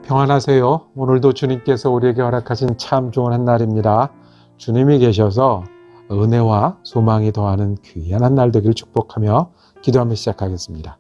평안하세요. 오늘도 주님께서 우리에게 허락하신 참 좋은 한날입니다. 주님이 계셔서 은혜와 소망이 더하는 귀한 한날 되기를 축복하며 기도하며 시작하겠습니다.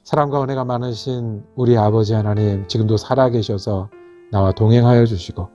사랑과 은혜가 많으신 우리 아버지 하나님, 지금도 살아계셔서 나와 동행하여 주시고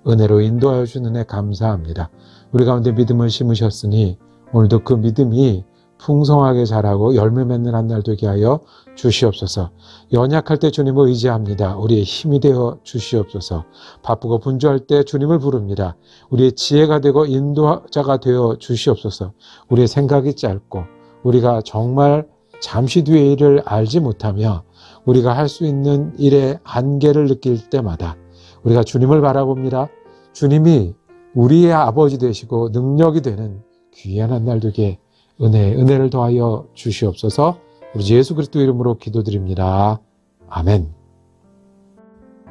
은혜로 인도하여 주는 은혜 감사합니다. 우리 가운데 믿음을 심으셨으니 오늘도 그 믿음이 풍성하게 자라고 열매 맺는 한날 되게 하여 주시옵소서. 연약할 때 주님을 의지합니다. 우리의 힘이 되어 주시옵소서. 바쁘고 분주할 때 주님을 부릅니다. 우리의 지혜가 되고 인도자가 되어 주시옵소서. 우리의 생각이 짧고 우리가 정말 잠시 뒤의 일을 알지 못하며 우리가 할 수 있는 일의 한계를 느낄 때마다 우리가 주님을 바라봅니다. 주님이 우리의 아버지 되시고 능력이 되는 귀한 한날 되게 은혜를 더하여 주시옵소서. 우리 예수 그리스도 이름으로 기도드립니다. 아멘.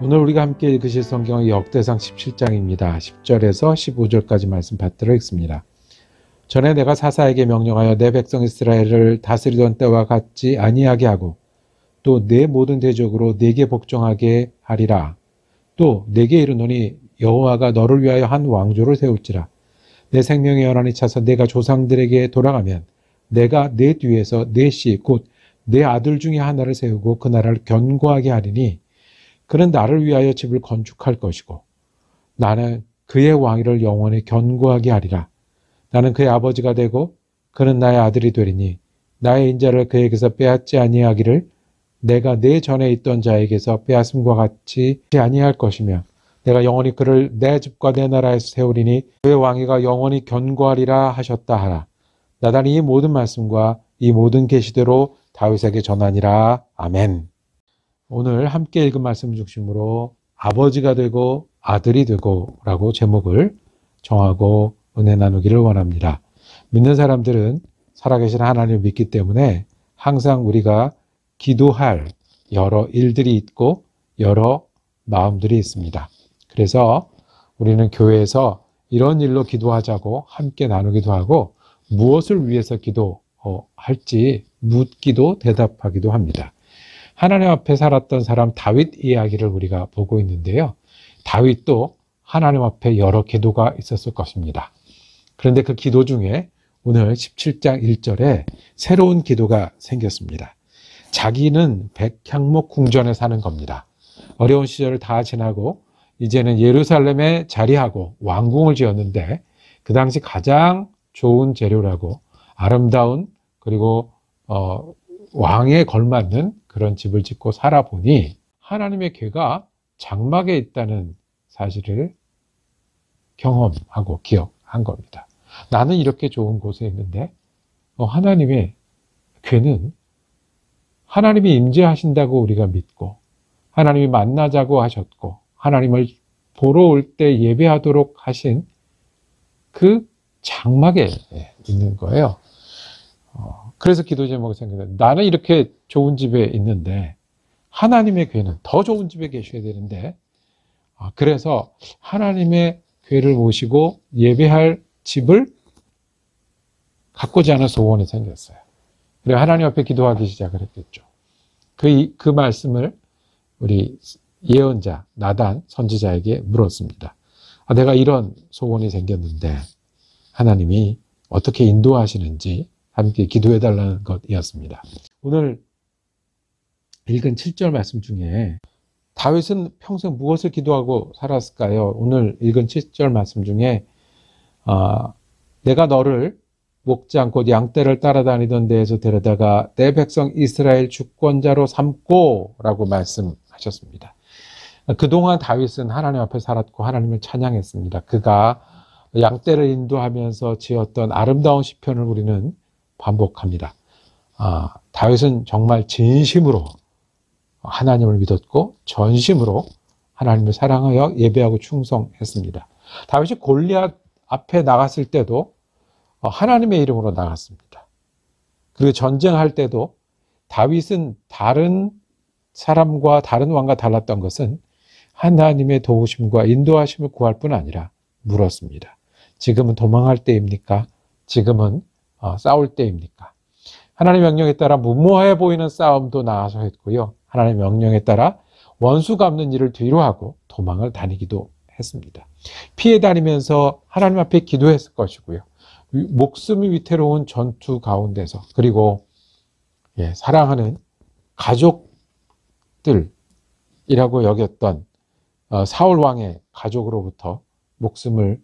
오늘 우리가 함께 읽으실 성경은 역대상 17장입니다. 10절에서 15절까지 말씀 받들어 읽습니다. 전에 내가 사사에게 명령하여 내 백성 이스라엘을 다스리던 때와 같지 아니하게 하고 또 내 모든 대적으로 내게 복종하게 하리라. 또 내게 이르노니 여호와가 너를 위하여 한 왕조를 세울지라. 내 생명의 연한이 차서 내가 조상들에게 돌아가면 내가 내 뒤에서 내 씨 곧 내 아들 중에 하나를 세우고 그 나라를 견고하게 하리니 그는 나를 위하여 집을 건축할 것이고 나는 그의 왕위를 영원히 견고하게 하리라. 나는 그의 아버지가 되고 그는 나의 아들이 되리니 나의 인자를 그에게서 빼앗지 아니하기를 내가 내 전에 있던 자에게서 빼앗음과 같이 아니할 것이며 내가 영원히 그를 내 집과 내 나라에서 세우리니 그의 왕위가 영원히 견고하리라 하셨다 하라. 나단이 이 모든 말씀과 이 모든 계시대로 다윗에게 전하니라. 아멘. 오늘 함께 읽은 말씀 중심으로 아버지가 되고 아들이 되고 라고 제목을 정하고 은혜 나누기를 원합니다. 믿는 사람들은 살아계신 하나님을 믿기 때문에 항상 우리가 기도할 여러 일들이 있고 여러 마음들이 있습니다. 그래서 우리는 교회에서 이런 일로 기도하자고 함께 나누기도 하고 무엇을 위해서 기도할지 묻기도 대답하기도 합니다. 하나님 앞에 살았던 사람 다윗 이야기를 우리가 보고 있는데요. 다윗도 하나님 앞에 여러 기도가 있었을 것입니다. 그런데 그 기도 중에 오늘 17장 1절에 새로운 기도가 생겼습니다. 자기는 백향목 궁전에 사는 겁니다. 어려운 시절을 다 지나고 이제는 예루살렘에 자리하고 왕궁을 지었는데 그 당시 가장 좋은 재료라고 아름다운 그리고 왕에 걸맞는 그런 집을 짓고 살아보니 하나님의 궤가 장막에 있다는 사실을 경험하고 기억한 겁니다. 나는 이렇게 좋은 곳에 있는데 하나님의 궤는 하나님이 임재하신다고 우리가 믿고 하나님이 만나자고 하셨고 하나님을 보러 올 때 예배하도록 하신 그 장막에 있는 거예요. 그래서 기도 제목이 생겼어요. 나는 이렇게 좋은 집에 있는데 하나님의 궤는 더 좋은 집에 계셔야 되는데 그래서 하나님의 궤를 모시고 예배할 집을 갖고자 하는 소원이 생겼어요. 그래서 하나님 앞에 기도하기 시작을 했겠죠. 그 말씀을 우리 예언자 나단 선지자에게 물었습니다. 내가 이런 소원이 생겼는데 하나님이 어떻게 인도하시는지 함께 기도해달라는 것이었습니다. 오늘 읽은 7절 말씀 중에 다윗은 평생 무엇을 기도하고 살았을까요? 오늘 읽은 7절 말씀 중에 내가 너를 목장 곧 양떼를 따라다니던 데에서 데려다가 내 백성 이스라엘 주권자로 삼고 라고 말씀하셨습니다. 그동안 다윗은 하나님 앞에 살았고 하나님을 찬양했습니다. 그가 양떼를 인도하면서 지었던 아름다운 시편을 우리는 반복합니다. 다윗은 정말 진심으로 하나님을 믿었고 전심으로 하나님을 사랑하여 예배하고 충성했습니다. 다윗이 골리앗 앞에 나갔을 때도 하나님의 이름으로 나갔습니다. 그리고 전쟁할 때도 다윗은 다른 사람과 다른 왕과 달랐던 것은 하나님의 도우심과 인도하심을 구할 뿐 아니라 물었습니다. 지금은 도망할 때입니까? 지금은 싸울 때입니까? 하나님의 명령에 따라 무모해 보이는 싸움도 나와서 했고요. 하나님의 명령에 따라 원수 갚는 일을 뒤로 하고 도망을 다니기도 했습니다. 피해 다니면서 하나님 앞에 기도했을 것이고요. 목숨이 위태로운 전투 가운데서, 그리고 사랑하는 가족들이라고 여겼던 사울 왕의 가족으로부터 목숨을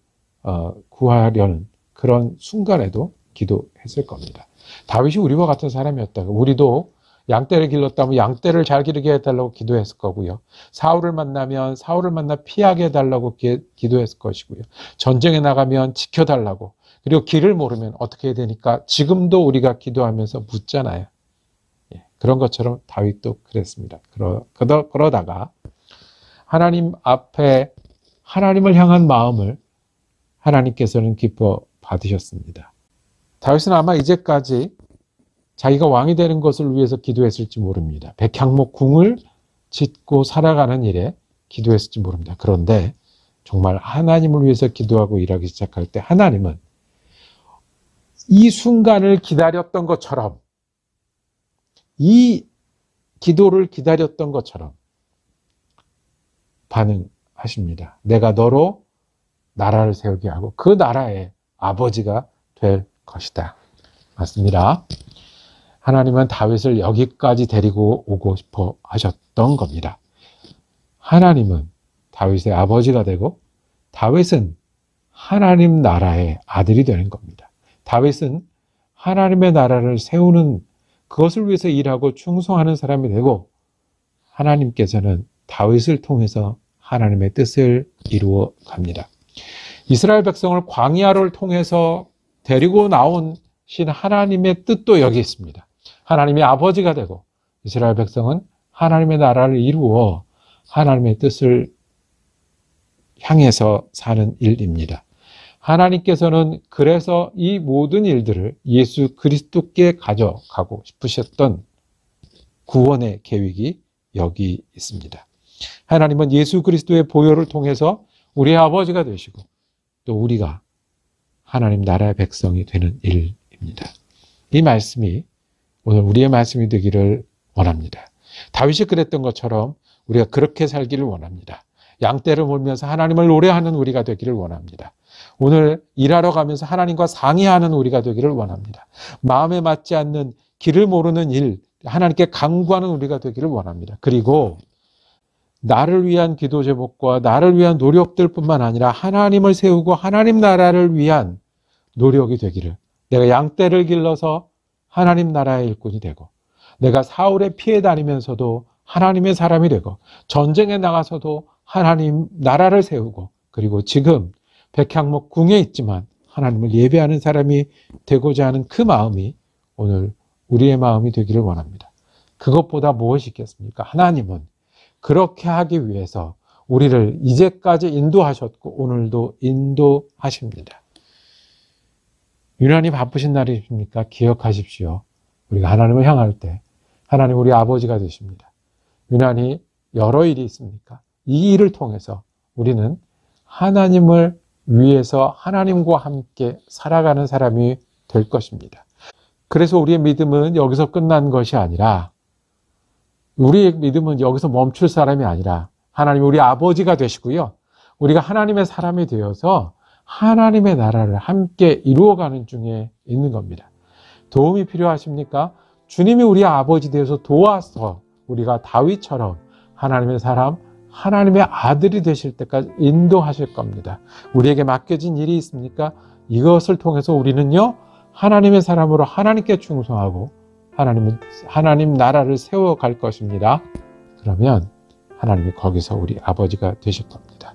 구하려는 그런 순간에도 기도했을 겁니다. 다윗이 우리와 같은 사람이었다고, 우리도 양떼를 길렀다면 양떼를 잘 기르게 해달라고 기도했을 거고요. 사울을 만나면 사울을 만나 피하게 해달라고 기도했을 것이고요. 전쟁에 나가면 지켜달라고, 그리고 길을 모르면 어떻게 해야 되니까 지금도 우리가 기도하면서 묻잖아요. 그런 것처럼 다윗도 그랬습니다. 그러다가 하나님 앞에 하나님을 향한 마음을 하나님께서는 기뻐 받으셨습니다. 다윗은 아마 이제까지 자기가 왕이 되는 것을 위해서 기도했을지 모릅니다. 백향목 궁을 짓고 살아가는 일에 기도했을지 모릅니다. 그런데 정말 하나님을 위해서 기도하고 일하기 시작할 때 하나님은 이 순간을 기다렸던 것처럼, 이 기도를 기다렸던 것처럼 반응하십니다. 내가 너로 나라를 세우게 하고 그 나라의 아버지가 될 것이다. 맞습니다. 하나님은 다윗을 여기까지 데리고 오고 싶어 하셨던 겁니다. 하나님은 다윗의 아버지가 되고 다윗은 하나님 나라의 아들이 되는 겁니다. 다윗은 하나님의 나라를 세우는, 그것을 위해서 일하고 충성하는 사람이 되고, 하나님께서는 다윗을 통해서 하나님의 뜻을 이루어 갑니다. 이스라엘 백성을 광야를 통해서 데리고 나오신 하나님의 뜻도 여기 있습니다. 하나님이 아버지가 되고 이스라엘 백성은 하나님의 나라를 이루어 하나님의 뜻을 향해서 사는 일입니다. 하나님께서는 그래서 이 모든 일들을 예수 그리스도께 가져가고 싶으셨던 구원의 계획이 여기 있습니다. 하나님은 예수 그리스도의 보혈을 통해서 우리의 아버지가 되시고 또 우리가 하나님 나라의 백성이 되는 일입니다. 이 말씀이 오늘 우리의 말씀이 되기를 원합니다. 다윗이 그랬던 것처럼 우리가 그렇게 살기를 원합니다. 양떼를 몰면서 하나님을 노래하는 우리가 되기를 원합니다. 오늘 일하러 가면서 하나님과 상의하는 우리가 되기를 원합니다. 마음에 맞지 않는, 길을 모르는 일, 하나님께 간구하는 우리가 되기를 원합니다. 그리고 나를 위한 기도 제목과 나를 위한 노력들 뿐만 아니라 하나님을 세우고 하나님 나라를 위한 노력이 되기를, 내가 양떼를 길러서 하나님 나라의 일꾼이 되고, 내가 사울에 피해 다니면서도 하나님의 사람이 되고, 전쟁에 나가서도 하나님 나라를 세우고, 그리고 지금 백향목 궁에 있지만 하나님을 예배하는 사람이 되고자 하는 그 마음이 오늘 우리의 마음이 되기를 원합니다. 그것보다 무엇이 있겠습니까? 하나님은 그렇게 하기 위해서 우리를 이제까지 인도하셨고 오늘도 인도하십니다. 유난히 바쁘신 날이십니까? 기억하십시오. 우리가 하나님을 향할 때 하나님 우리 아버지가 되십니다. 유난히 여러 일이 있습니까? 이 일을 통해서 우리는 하나님을 위해서 하나님과 함께 살아가는 사람이 될 것입니다. 그래서 우리의 믿음은 여기서 끝난 것이 아니라, 우리의 믿음은 여기서 멈출 사람이 아니라 하나님 우리 아버지가 되시고요. 우리가 하나님의 사람이 되어서 하나님의 나라를 함께 이루어가는 중에 있는 겁니다. 도움이 필요하십니까? 주님이 우리 아버지 되어서 도와서 우리가 다윗처럼 하나님의 사람, 하나님의 아들이 되실 때까지 인도하실 겁니다. 우리에게 맡겨진 일이 있습니까? 이것을 통해서 우리는요, 하나님의 사람으로 하나님께 충성하고 하나님 나라를 세워갈 것입니다. 그러면 하나님이 거기서 우리 아버지가 되실 겁니다.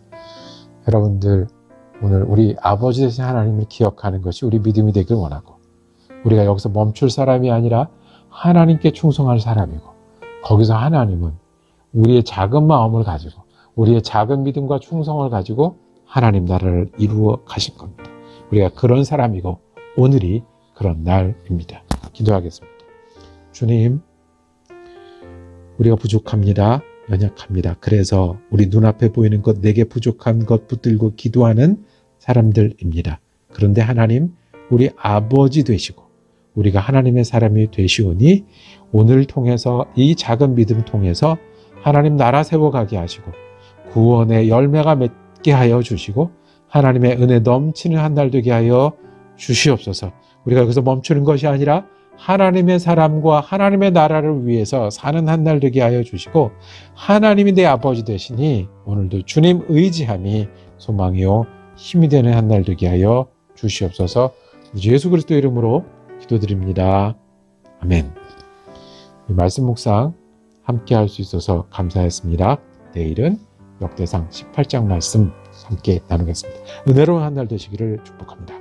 여러분들, 오늘 우리 아버지 되신 하나님을 기억하는 것이 우리 믿음이 되길 원하고, 우리가 여기서 멈출 사람이 아니라 하나님께 충성할 사람이고, 거기서 하나님은 우리의 작은 마음을 가지고 우리의 작은 믿음과 충성을 가지고 하나님 나라를 이루어 가실 겁니다. 우리가 그런 사람이고 오늘이 그런 날입니다. 기도하겠습니다. 주님, 우리가 부족합니다. 연약합니다. 그래서 우리 눈앞에 보이는 것, 내게 부족한 것 붙들고 기도하는 사람들입니다. 그런데 하나님, 우리 아버지 되시고 우리가 하나님의 사람이 되시오니 오늘 통해서, 이 작은 믿음 통해서 하나님 나라 세워가게 하시고 구원의 열매가 맺게 하여 주시고 하나님의 은혜 넘치는 한 날 되게 하여 주시옵소서. 우리가 여기서 멈추는 것이 아니라 하나님의 사람과 하나님의 나라를 위해서 사는 한 날 되게 하여 주시고 하나님이 내 아버지 되시니 오늘도 주님 의지함이 소망이요 힘이 되는 한 날 되게 하여 주시옵소서. 예수 그리스도 이름으로 기도드립니다. 아멘. 말씀 묵상 함께 할 수 있어서 감사했습니다. 내일은 역대상 18장 말씀 함께 나누겠습니다. 은혜로운 한 날 되시기를 축복합니다.